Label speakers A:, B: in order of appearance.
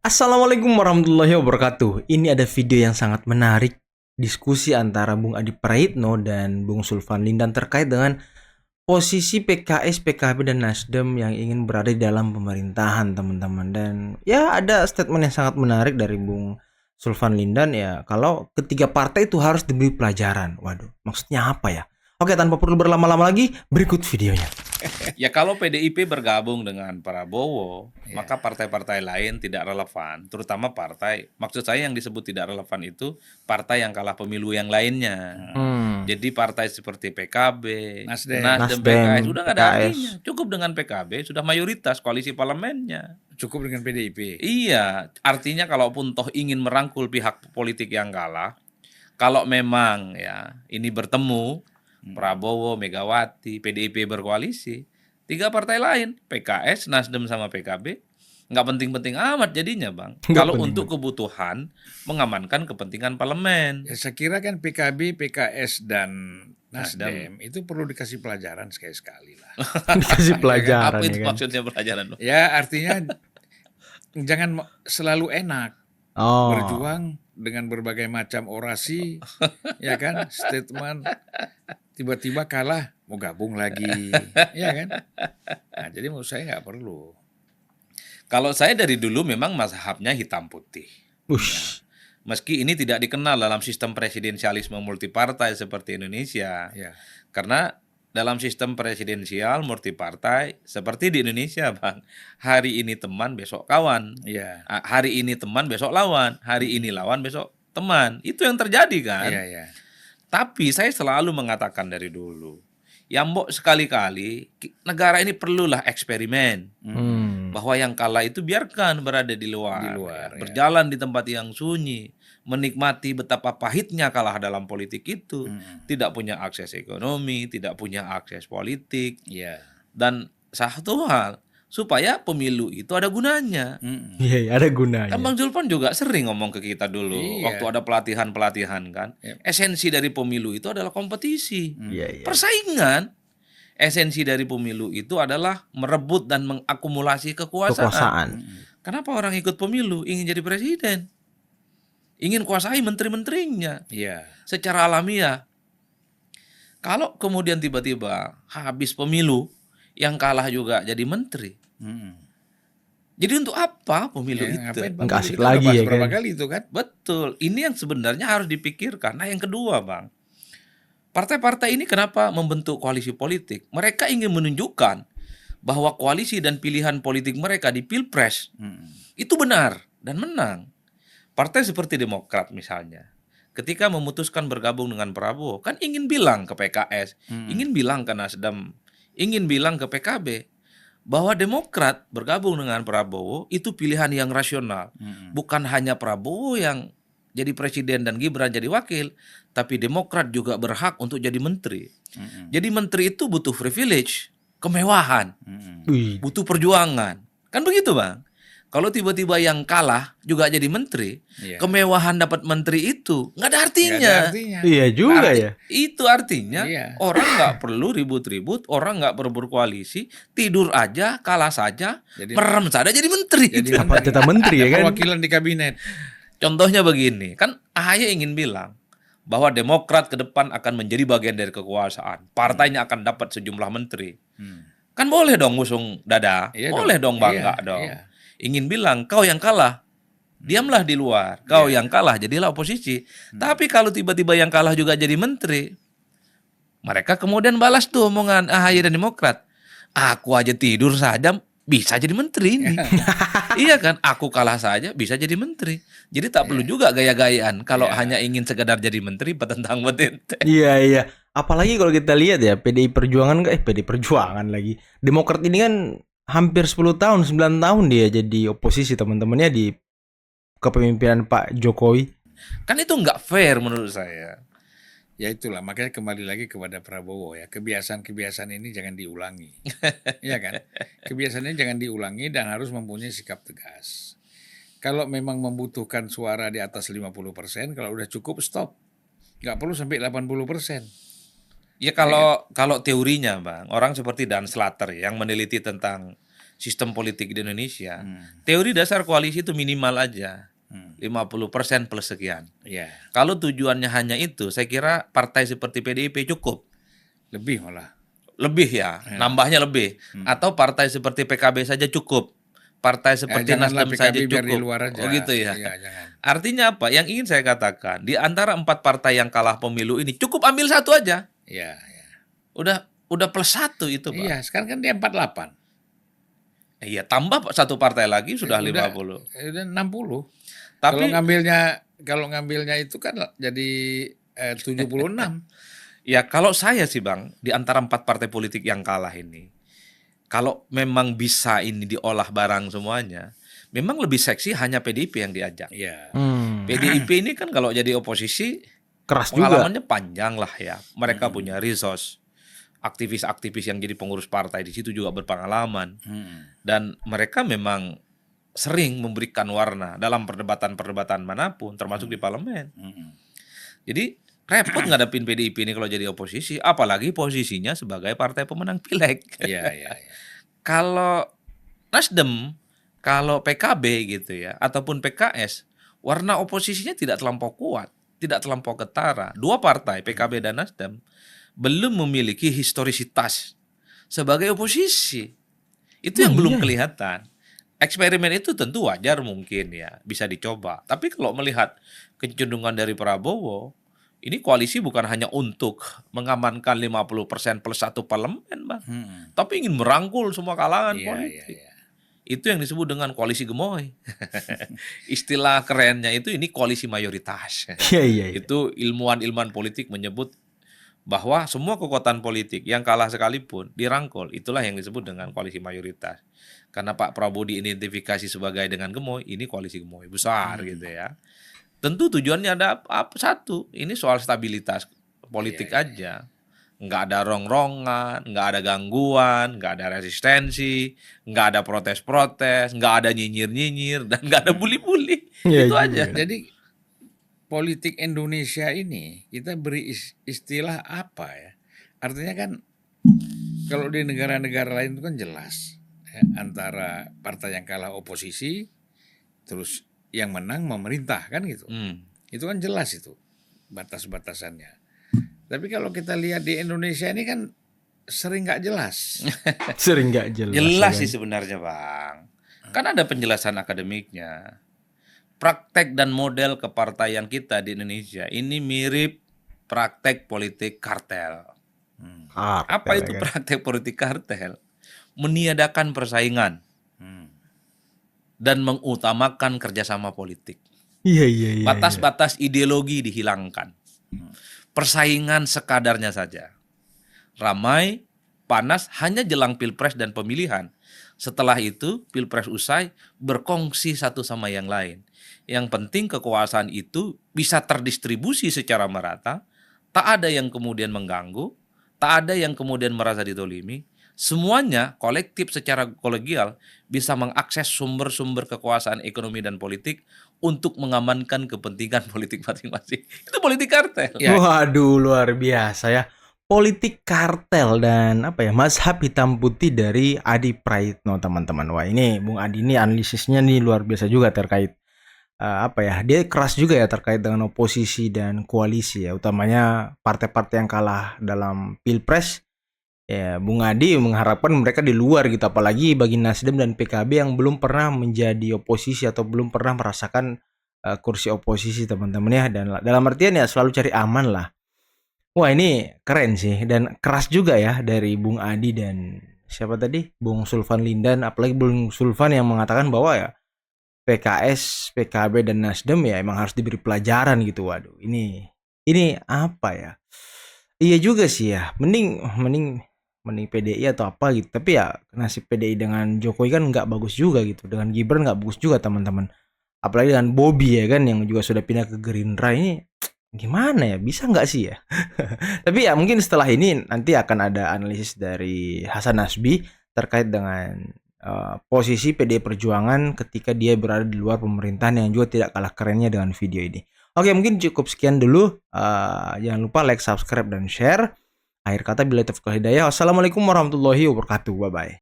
A: Assalamualaikum warahmatullahi wabarakatuh. Ini ada video yang sangat menarik. Diskusi antara Bung Adi Praitno dan Bung Sulvan Lindan terkait dengan posisi PKS, PKB, dan Nasdem yang ingin berada di dalam pemerintahan, teman-teman. Dan ya ada statement yang sangat menarik dari Bung Sulvan Lindan ya, kalau ketiga partai itu harus diberi pelajaran. Waduh, maksudnya apa ya? Oke, tanpa perlu berlama-lama lagi, berikut videonya.
B: Ya kalau PDIP bergabung dengan Prabowo,
C: Ya.
B: maka partai-partai lain tidak relevan. Terutama maksud saya yang disebut tidak relevan itu partai yang kalah pemilu yang lainnya. Jadi partai seperti PKB,
C: Nasdem,
B: PKS sudah nggak ada
A: PKS.
B: artinya. Cukup dengan PKB sudah mayoritas koalisi parlemennya.
C: cukup dengan PDIP.
B: Iya, artinya kalaupun toh ingin merangkul pihak politik yang kalah, kalau memang ya ini bertemu Prabowo, Megawati, PDIP berkoalisi, tiga partai lain, PKS, Nasdem sama PKB, nggak penting-penting amat jadinya, Bang.
A: Nggak
B: Kalau
A: penting-penting.
B: untuk kebutuhan mengamankan kepentingan parlemen.
C: Ya, saya kira kan PKB, PKS dan Nasdem itu perlu dikasih pelajaran sekali-sekali lah.
A: Dikasih pelajaran
B: Apa itu
A: ya kan.
B: maksudnya pelajaran? Bang?
C: Ya artinya jangan selalu enak
A: Oh.
C: berjuang dengan berbagai macam orasi, ya kan, statement, tiba-tiba kalah mau gabung lagi, ya kan. Nah, jadi menurut saya nggak perlu.
B: Kalau saya dari dulu memang mazhabnya hitam putih.
A: Ush.
B: Meski ini tidak dikenal dalam sistem presidensialisme multipartai seperti Indonesia.
C: Ya.
B: Karena dalam sistem presidensial multipartai seperti di Indonesia, Bang, hari ini teman, besok kawan.
C: Iya.
B: Hari ini teman, besok lawan. Hari ini lawan, besok teman. Itu yang terjadi kan?
C: Iya, iya.
B: Tapi saya selalu mengatakan dari dulu, ya mbok sekali-kali negara ini perlulah eksperimen. Bahwa yang kalah itu biarkan berada di luar,
C: Di luar, ya.
B: berjalan di tempat yang sunyi, menikmati betapa pahitnya kalah dalam politik itu, tidak punya akses ekonomi, tidak punya akses politik,
C: Iya.
B: dan satu hal, supaya pemilu itu ada gunanya.
A: Iya, ada gunanya.
B: Kan Bang Zulfan juga sering ngomong ke kita dulu,
C: Iya.
B: waktu ada pelatihan-pelatihan kan,
C: Yep.
B: esensi dari pemilu itu adalah kompetisi,
A: Iya, iya.
B: persaingan. Esensi dari pemilu itu adalah merebut dan mengakumulasi kekuasaan.
A: Kekuasaan.
B: Kenapa orang ikut pemilu? Ingin jadi presiden. Ingin kuasai menteri-menterinya.
C: Iya.
B: Secara alamiah. Kalau kemudian tiba-tiba habis pemilu, yang kalah juga jadi menteri. Jadi untuk apa pemilu
C: Ya,
B: itu?
C: ngapain Bang?
A: Nggak asik
C: Kita udah
A: lagi
C: bahas
A: ya
C: berapa
A: kan?
C: kali itu kan?
B: Betul. Ini yang sebenarnya harus dipikirkan. Nah yang kedua, Bang. Partai-partai ini kenapa membentuk koalisi politik? Mereka ingin menunjukkan bahwa koalisi dan pilihan politik mereka di Pilpres itu benar dan menang. Partai seperti Demokrat misalnya, ketika memutuskan bergabung dengan Prabowo, kan ingin bilang ke PKS, ingin bilang ke Nasdem, ingin bilang ke PKB, bahwa Demokrat bergabung dengan Prabowo itu pilihan yang rasional. Bukan hanya Prabowo yang jadi presiden dan Gibran jadi wakil, tapi Demokrat juga berhak untuk jadi menteri. Jadi menteri itu butuh privilege, kemewahan,
A: Wih.
B: butuh perjuangan. Kan begitu, Bang? Kalau tiba-tiba yang kalah juga jadi menteri,
C: Iya.
B: kemewahan dapat menteri itu nggak ada
C: Nggak
B: artinya.
C: ada artinya.
A: Iya juga ya.
B: Itu artinya
C: Iya.
B: orang nggak perlu ribut-ribut, orang nggak perlu berkoalisi, tidur aja, kalah saja,
C: Jadi-
B: merem saja jadi menteri.
C: Jadi
A: Dapat jatah menteri ya kan?
C: perwakilan di kabinet.
B: Contohnya begini, kan AHY ingin bilang bahwa Demokrat ke depan akan menjadi bagian dari kekuasaan. Partainya akan dapat sejumlah menteri. Kan boleh dong ngusung dada,
C: Iya
B: boleh dong bangga
C: Iya,
B: dong.
C: iya.
B: Ingin bilang kau yang kalah, diamlah di luar. Kau yang kalah jadilah oposisi. Tapi kalau tiba-tiba yang kalah juga jadi menteri, mereka kemudian balas tuh omongan AHY dan Demokrat. Aku aja tidur saja bisa jadi menteri ini. Iya kan? Aku kalah saja bisa jadi menteri. Jadi tak perlu juga gaya-gayaan. Kalau hanya ingin sekedar jadi menteri petentang betente.
A: Iya, iya. Apalagi kalau kita lihat ya, PDI Perjuangan, PDI Perjuangan lagi. Demokrat ini kan hampir 10 tahun, 9 tahun dia jadi oposisi, teman-temannya di kepemimpinan Pak Jokowi.
B: Kan itu nggak fair menurut saya.
C: Ya itulah, makanya kembali lagi kepada Prabowo ya. Kebiasaan-kebiasaan ini jangan diulangi. Iya kan? Kebiasaan ini jangan diulangi dan harus mempunyai sikap tegas. Kalau memang membutuhkan suara di atas 50%, kalau udah cukup stop. Nggak perlu sampai 80%.
B: Ya kalau teorinya, Bang, orang seperti Dan Slater yang meneliti tentang sistem politik di Indonesia.
C: Hmm.
B: Teori dasar koalisi itu minimal aja.
C: Hmm.
B: 50% plus sekian.
C: Ya,
B: Kalau tujuannya hanya itu, saya kira partai seperti PDIP cukup.
C: lebih malah.
B: Lebih ya, nambahnya lebih. Atau partai seperti PKB saja cukup. Partai seperti
C: Janganlah
B: Nasdem
C: PKB
B: saja
C: biar di
B: cukup.
C: luar aja.
B: Oh gitu ya.
C: Iya, jangan.
B: Artinya apa? Yang ingin saya katakan, di antara 4 partai yang kalah pemilu ini cukup ambil satu aja.
C: Iya, iya.
B: Udah plus 1 itu, Pak.
C: Iya, sekarang kan dia 48.
B: Iya, tambah satu partai lagi sudah 50.
C: Udah 60.
B: Tapi
C: Kalau ngambilnya itu kan jadi 76.
B: ya kalau saya sih Bang, di antara 4 partai politik yang kalah ini, kalau memang bisa ini diolah barang semuanya, memang lebih seksi hanya PDIP yang diajak.
C: Iya.
B: PDIP ini kan kalau jadi oposisi
A: Keras juga.
B: pengalamannya panjang lah ya. Mereka punya resource. Aktivis-aktivis yang jadi pengurus partai di situ juga berpengalaman. Dan mereka memang sering memberikan warna dalam perdebatan-perdebatan manapun, termasuk di parlemen. Jadi repot ngadepin PDIP ini kalau jadi oposisi, apalagi posisinya sebagai partai pemenang pileg.
C: Iya, iya, iya.
B: Kalau Nasdem, kalau PKB gitu ya, ataupun PKS, warna oposisinya tidak terlampau kuat, tidak terlampau ketara. 2 partai, PKB dan Nasdem, belum memiliki historisitas sebagai oposisi. Itu yang belum kelihatan. Eksperimen itu tentu wajar mungkin ya, bisa dicoba. Tapi kalau melihat kecenderungan dari Prabowo, ini koalisi bukan hanya untuk mengamankan 50% plus 1 parlemen, Bang. Tapi ingin merangkul semua kalangan
C: Iya,
B: politik.
C: iya, iya.
B: Itu yang disebut dengan koalisi gemoy. Istilah kerennya itu ini koalisi mayoritas.
A: Iya, iya, iya.
B: Itu ilmuwan-ilmuwan politik menyebut bahwa semua kekuatan politik yang kalah sekalipun dirangkul, itulah yang disebut dengan koalisi mayoritas. Karena Pak Prabowo diidentifikasi sebagai dengan gemoy, ini koalisi gemoy besar gitu ya. Tentu tujuannya ada satu, ini soal stabilitas politik aja. Nggak ada rongrongan, nggak ada gangguan, nggak ada resistensi, nggak ada protes-protes, nggak ada nyinyir-nyinyir, dan nggak ada bully-bully.
A: Iya
B: Itu
A: juga.
B: aja.
C: Jadi politik Indonesia ini kita beri istilah apa ya? Artinya kan kalau di negara-negara lain itu kan jelas ya, antara partai yang kalah oposisi terus yang menang memerintah kan gitu. Itu kan jelas itu batas-batasannya. Tapi kalau kita lihat di Indonesia ini kan sering nggak jelas.
A: Sering nggak jelas.
B: Jelas
A: ya
B: sih
A: kan?
B: sebenarnya Bang. Kan ada penjelasan akademiknya. Praktek dan model kepartaian kita di Indonesia ini mirip praktek politik kartel. Apa itu
A: kan?
B: praktek politik kartel? Meniadakan persaingan dan mengutamakan kerjasama politik.
A: Iya, iya, iya.
B: Batas-batas ideologi dihilangkan. Persaingan sekadarnya saja. Ramai, panas hanya jelang pilpres dan pemilihan. Setelah itu, pilpres usai, berkongsi satu sama yang lain. Yang penting kekuasaan itu bisa terdistribusi secara merata, tak ada yang kemudian mengganggu, tak ada yang kemudian merasa ditolimi. Semuanya kolektif secara kolegial bisa mengakses sumber-sumber kekuasaan ekonomi dan politik untuk mengamankan kepentingan politik masing-masing. Itu politik kartel.
C: Ya.
A: Waduh, luar biasa ya. Politik kartel dan apa ya, mazhab hitam putih dari Adi Praitno, teman-teman. Wah, ini Bung Adi ini analisisnya nih luar biasa juga terkait apa ya, dia keras juga ya terkait dengan oposisi dan koalisi ya, utamanya partai-partai yang kalah dalam pilpres. Ya, Bung Adi mengharapkan mereka di luar gitu, apalagi bagi Nasdem dan PKB yang belum pernah menjadi oposisi atau belum pernah merasakan kursi oposisi, teman-teman ya. Dan dalam artian ya selalu cari aman lah. Wah, ini keren sih dan keras juga ya dari Bung Adi dan siapa tadi? Bung Sulvan Lindan, apalagi Bung Sulvan yang mengatakan bahwa ya PKS, PKB dan Nasdem ya emang harus diberi pelajaran gitu. Waduh, ini apa ya? Iya juga sih ya. Mending PDI atau apa gitu. Tapi ya nasib PDI dengan Jokowi kan nggak bagus juga gitu. Dengan Gibran nggak bagus juga, teman-teman. Apalagi dengan Bobby ya kan yang juga sudah pindah ke Gerindra, ini gimana ya? Bisa nggak sih ya? Tapi ya mungkin setelah ini nanti akan ada analisis dari Hasan Nasbi terkait dengan posisi PDI Perjuangan ketika dia berada di luar pemerintahan, yang juga tidak kalah kerennya dengan video ini. Oke, mungkin cukup sekian dulu. Jangan lupa like, subscribe, dan share. Akhir kata, billahi taufiq wal hidayah. Wassalamualaikum warahmatullahi wabarakatuh. Bye-bye.